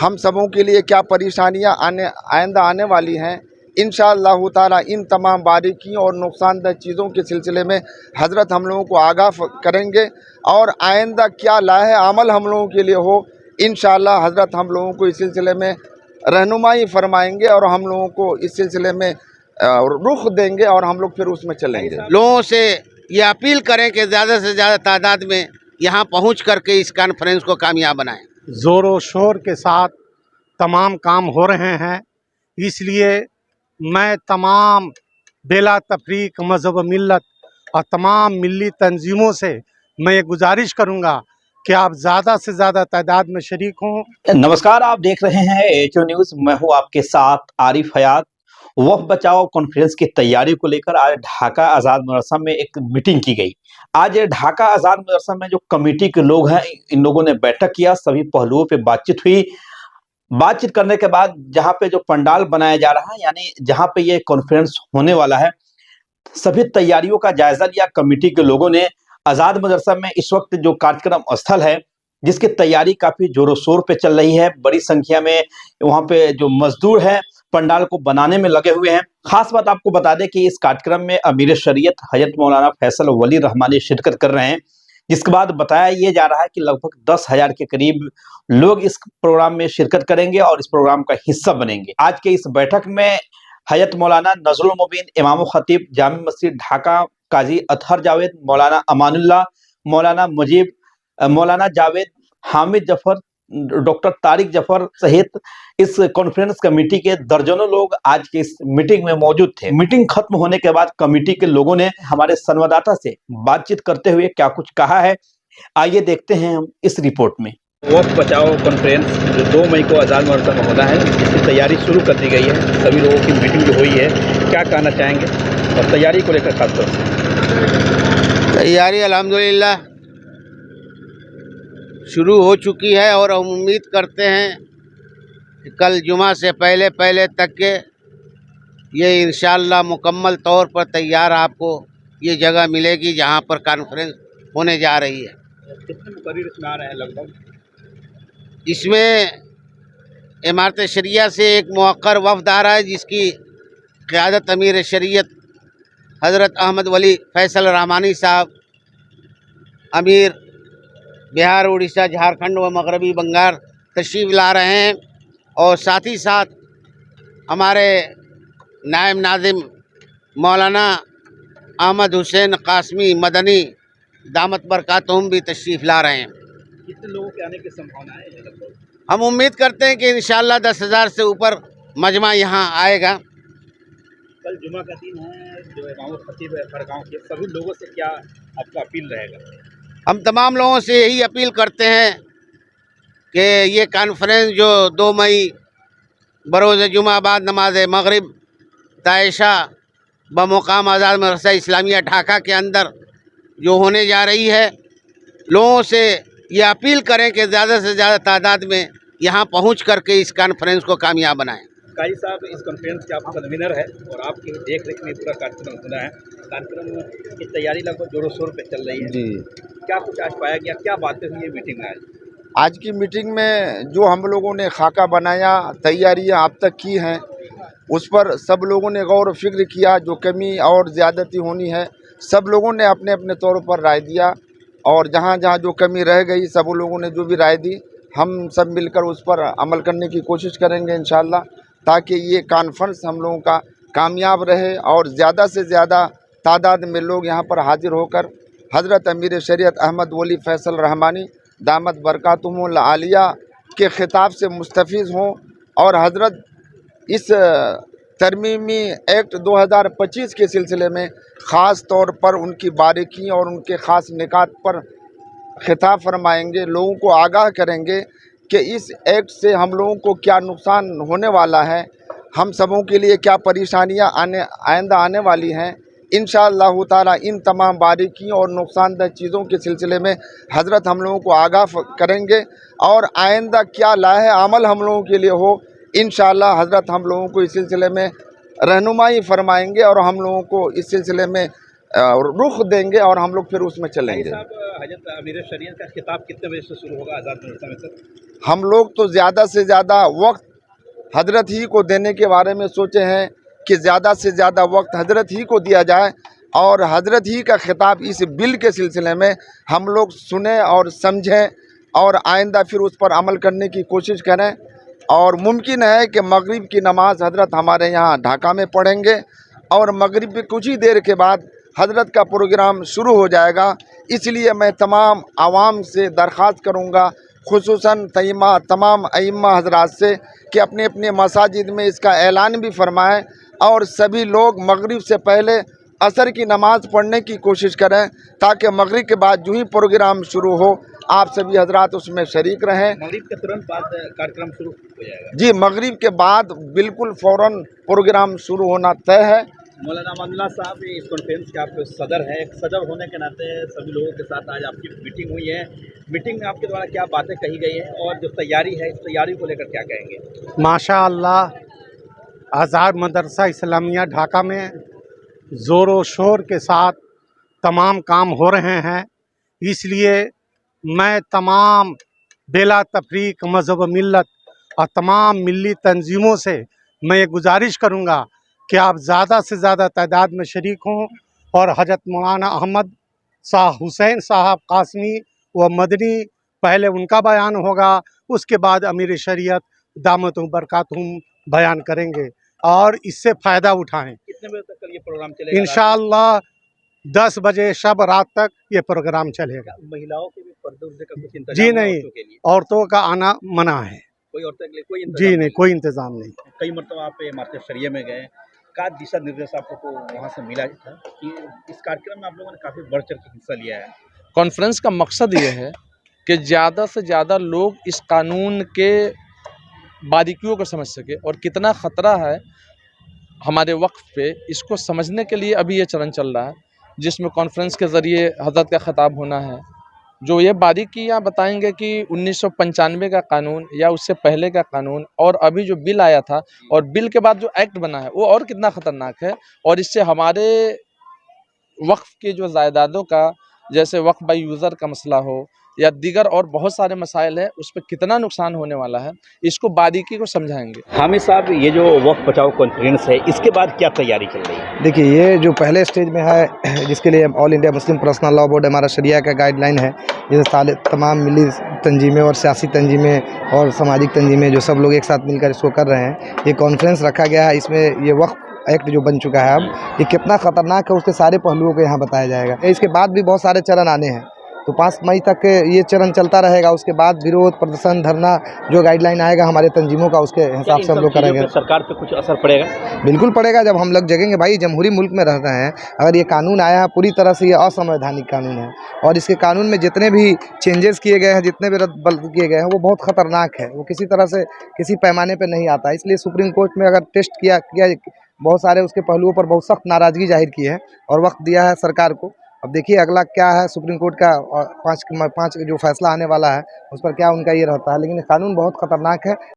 हम सबों के लिए क्या परेशानियां आइंदा आने वाली हैं, इंशाअल्लाह ताला इन तमाम बारीकियों और नुकसानदेह चीज़ों के सिलसिले में हज़रत हम लोगों को आगाह करेंगे और आइंदा क्या लाहे अमल हम लोगों के लिए हो, इंशाअल्लाह हज़रत हम लोगों को इस सिलसिले में रहनुमाई फरमाएंगे और हम लोगों को इस सिलसिले में रुख देंगे और हम लोग फिर उसमें चलेंगे। लोगों से ये अपील करें कि ज़्यादा से ज़्यादा तादाद में यहाँ पहुँच करके इस कॉन्फ्रेंस को कामयाब बनाएं। ज़ोरों शोर के साथ तमाम काम हो रहे हैं, इसलिए मैं तमाम बेला तफरीक मज़हब मिल्लत और तमाम मिली तंजीमों से मैं ये गुजारिश करूँगा कि आप ज़्यादा से ज़्यादा तादाद में शरीक हों। नमस्कार, आप देख रहे हैं एचओ न्यूज़। मैं हूँ आपके साथ आरिफ हयात। वक्फ बचाओ कॉन्फ्रेंस की तैयारी को लेकर आज ढाका आज़ाद मदरसा में एक मीटिंग की गई। आज ढाका आज़ाद मदरसा में जो कमेटी के लोग हैं, इन लोगों ने बैठक किया, सभी पहलुओं पे बातचीत हुई। बातचीत करने के बाद जहाँ पे जो पंडाल बनाया जा रहा है, यानी जहाँ पे ये कॉन्फ्रेंस होने वाला है, सभी तैयारियों का जायजा लिया कमेटी के लोगों ने। आज़ाद मदरसा में इस वक्त जो कार्यक्रम स्थल है, जिसकी तैयारी काफी जोरों शोर पे चल रही है, बड़ी संख्या में वहाँ पे जो मजदूर हैं पंडाल को बनाने में लगे हुए हैं। खास बात आपको बता दें कि इस कार्यक्रम में अमीर शरीयत हजरत मौलाना फैसल वली रहमानी शिरकत कर रहे हैं, जिसके बाद बताया ये जा रहा है कि लगभग 10,000 के करीब लोग इस प्रोग्राम में शिरकत करेंगे और इस प्रोग्राम का हिस्सा बनेंगे। आज के इस बैठक में हजरत मौलाना नजरुल मुबीन इमाम खतीब जामी मस्जिद ढाका, काजी अतहर जावेद, मौलाना अमानुल्लाह, मौलाना मुजीब, मौलाना जावेद, हामिद जफर, डॉक्टर तारिक जफर सहित इस कॉन्फ्रेंस कमेटी के दर्जनों लोग आज के इस मीटिंग में मौजूद थे। मीटिंग खत्म होने के बाद कमेटी के लोगों ने हमारे संवाददाता से बातचीत करते हुए क्या कुछ कहा है, आइए देखते हैं हम इस रिपोर्ट में। वक्फ बचाओ कॉन्फ्रेंस जो 2 मई को आज़ाद मदरसा में होना है, इसकी तैयारी शुरू कर दी गई है। सभी लोगों की मीटिंग जो हुई है, क्या कहना चाहेंगे और तैयारी को लेकर खासतौर से? तैयारी अल्हम्दुलिल्लाह शुरू हो चुकी है और हम उम्मीद करते हैं कि कल जुमा से पहले तक के ये इंशाअल्लाह मुकम्मल तौर पर तैयार आपको ये जगह मिलेगी जहाँ पर कॉन्फ्रेंस होने जा रही है। कितने मुकर्रिर इसमें आ रहे हैं लगभग? इसमें इमारत शरिया से एक मुअक्कर वफ़द आ रहा है, जिसकी क़यादत अमीर शरीयत हज़रत अहमद वली फैसल रहमानी साहब, अमीर बिहार, उड़ीसा, झारखंड व मगरबी बंगाल तशरीफ़ ला रहे हैं। और साथ ही साथ हमारे नायब नाज़िम मौलाना अहमद हुसैन कासमी मदनी दामत बरकातहुम भी तशरीफ़ ला रहे हैं। कितने लोगों के आने की संभावना है? हम उम्मीद करते हैं कि इंशाअल्लाह 10,000 से ऊपर मजमा यहाँ आएगा। कल जुमा का दिन है, जो इमाम खतीब है हर गाँव के, सभी लोगों से क्या आपका अपील रहेगा? हम तमाम लोगों से यही अपील करते हैं कि ये कॉन्फ्रेंस जो 2 मई बरोज़ जुमा बाद नमाज मगरिब तायशा बमुकाम आज़ाद मदरसा इस्लामिया ढाका के अंदर जो होने जा रही है, लोगों से ये अपील करें कि ज़्यादा से ज़्यादा तादाद में यहाँ पहुँच करके इस कॉन्फ्रेंस को कामयाब बनाएं। काजी साहब, इस कॉन्फ्रेंस के आप कन्वीनर है और आपकी देख रेख में पूरा कार्यक्रम होना है। कार्यक्रम की तैयारी लगभग जोरों शोर पे चल रही है जी। क्या कुछ आज पाया गया, क्या बातें हुई मीटिंग में? आज की मीटिंग में जो हम लोगों ने खाका बनाया, तैयारियां अब तक की हैं, उस पर सब लोगों ने गौर व फिक्र किया। जो कमी और ज़्यादती होनी है, सब लोगों ने अपने अपने तौर पर राय दिया और जहाँ जहाँ जो कमी रह गई, सब लोगों ने जो भी राय दी, हम सब मिलकर उस पर अमल करने की कोशिश करेंगे इंशाअल्लाह, ताकि ये कॉन्फ्रेंस हम लोगों का कामयाब रहे और ज़्यादा से ज़्यादा तादाद में लोग यहाँ पर हाजिर होकर हज़रत अमीर शरीयत अहमद वली फैसल रहमानी दामत बरकातुहुमुल आलिया के ख़िताब से मुस्तफ़ीज़ हों और हज़रत इस तरमीमी एक्ट 2025 के सिलसिले में ख़ास तौर पर उनकी बारीकी और उनके ख़ास निकात पर खिताब फरमाएंगे, लोगों को आगाह करेंगे कि इस एक्ट से हम लोगों को क्या नुकसान होने वाला है, हम सबों के लिए क्या परेशानियां आइंदा आने वाली हैं। इंशाअल्लाह ताला इन तमाम बारीकियों और नुकसानदेह चीज़ों के सिलसिले में हज़रत हम लोगों को आगाह करेंगे और आइंदा क्या लाहे अमल हम लोगों के लिए हो, इंशाअल्लाह हज़रत हम लोगों को इस सिलसिले में रहनुमाई फरमाएंगे और हम लोगों को इस सिलसिले में रुख देंगे और हम लोग फिर उसमें चलेंगे। हजरत अमीर शरीयत का खिताब कितने बजे से शुरू होगा आज़ाद मदरसा में सर? हम लोग तो ज़्यादा से ज़्यादा वक्त हजरत ही को देने के बारे में सोचे हैं कि ज़्यादा से ज़्यादा वक्त हजरत ही को दिया जाए और हजरत ही का खिताब इस बिल के सिलसिले में हम लोग सुने और समझें और आइंदा फिर उस पर अमल करने की कोशिश करें। और मुमकिन है कि मगरिब की नमाज़ हजरत हमारे यहाँ ढाका में पढ़ेंगे और मगरिब के कुछ ही देर के बाद हजरत का प्रोग्राम शुरू हो जाएगा। इसलिए मैं तमाम आवाम से दरख्वास्त करूँगा, खुसूसन तमाम अइम्मा हजरात से, कि अपने अपने मसाजिद में इसका ऐलान भी फरमाएं और सभी लोग मगरिब से पहले असर की नमाज़ पढ़ने की कोशिश करें ताकि मगरिब के बाद जो ही प्रोग्राम शुरू हो आप सभी हजरात उसमें शरीक रहें। मगरिब के तुरंत बाद कार्यक्रम शुरू हो जाएगा? जी, मगरिब के बाद बिल्कुल फ़ौरन प्रोग्राम शुरू होना तय है। मौलाना अमानुल्लाह साहब इस कॉन्फ्रेंस के आप सदर हैं, एक सदर होने के नाते सभी लोगों के साथ आज आपकी मीटिंग हुई है। मीटिंग में आपके द्वारा क्या बातें कही गई हैं और जो तैयारी है इस तैयारी को लेकर क्या कहेंगे? माशाअल्लाह आज़ाद मदरसा इस्लामिया ढाका में ज़ोर व शोर के साथ तमाम काम हो रहे हैं। इसलिए मैं तमाम बेला तफरीक मज़हब मिल्लत और तमाम मिली तंजीमों से मैं ये गुजारिश करूँगा कि आप ज़्यादा से ज़्यादा तादाद में शरीक हों और हजरत मौलाना अहमद शाह हुसैन साहब कासमी व मदनी, पहले उनका बयान होगा, उसके बाद अमीर शरीयत दामतुम बरकातुहुम बयान करेंगे और इससे फ़ायदा उठाएं। कितने बजे तक कल ये प्रोग्राम चलेगा? इंशाअल्लाह 10 बजे शब रात तक ये प्रोग्राम चलेगा। महिलाओं के भी पर्दे उर्दे का कुछ इंतजाम जी है नहीं, औरतों के लिए? औरतों का आना मना है। कोई औरतों के लिए कोई इंतजाम जी नहीं, कोई इंतज़ाम नहीं। कई मरतबा आप इमारत शरिया में गए, का दिशा निर्देश आपको वहाँ से मिला था कि इस कार्यक्रम में आप लोगों ने काफ़ी बढ़ चढ़ के हिस्सा लिया है? कॉन्फ्रेंस का मकसद ये है कि ज़्यादा से ज़्यादा लोग इस कानून के बारीकियों को समझ सके और कितना ख़तरा है हमारे वक्फ पे, इसको समझने के लिए अभी ये चरण चल रहा है जिसमें कॉन्फ्रेंस के ज़रिए हज़रत का ख़िताब होना है, जो ये बारीकियाँ बताएंगे कि 1995 का कानून या उससे पहले का कानून और अभी जो बिल आया था और बिल के बाद जो एक्ट बना है वो और कितना ख़तरनाक है और इससे हमारे वक्फ के जो जायदादों का, जैसे वक्फ बाय यूज़र का मसला हो या दीगर और बहुत सारे मसाइल हैं, उस पर कितना नुकसान होने वाला है, इसको बारीकी को समझाएंगे। हामिद साहब, ये जो वक्फ बचाओ कॉन्फ्रेंस है इसके बाद क्या तैयारी चल रही है? देखिए, ये जो पहले स्टेज में है जिसके लिए all India Muslim personal law board हमारा शरिया का गाइडलाइन है, जैसे तमाम मिली तंजीमें और सियासी तंजीमें और सामाजिक तंजीमें जो सब लोग एक साथ मिलकर इसको कर रहे हैं, ये कॉन्फ्रेंस रखा गया है। इसमें ये वक्फ एक्ट जो बन चुका है अब ये कितना ख़तरनाक है उसके सारे पहलुओं को यहाँ बताया जाएगा। इसके बाद भी बहुत सारे चरण आने हैं, तो 5 मई तक ये चरण चलता रहेगा। उसके बाद विरोध प्रदर्शन धरना जो गाइडलाइन आएगा हमारे तंजीमों का, उसके हिसाब से हम लोग करेंगे। सरकार पे कुछ असर पड़ेगा? बिल्कुल पड़ेगा, जब हम लोग जगेंगे। भाई, जमहूरी मुल्क में रह रहे हैं, अगर ये कानून आया है पूरी तरह से ये असंवैधानिक कानून है और इसके कानून में जितने भी चेंजेस किए गए हैं, जितने भी रद्द किए गए हैं, वो बहुत ख़तरनाक है, वो किसी तरह से किसी पैमाने पर नहीं आता। इसलिए सुप्रीम कोर्ट में अगर टेस्ट किया बहुत सारे उसके पहलुओं पर बहुत सख्त नाराज़गी जाहिर की है और वक्त दिया है सरकार को। अब देखिए अगला क्या है सुप्रीम कोर्ट का 5 जो फैसला आने वाला है उस पर क्या उनका ये रहता है, लेकिन कानून बहुत ख़तरनाक है।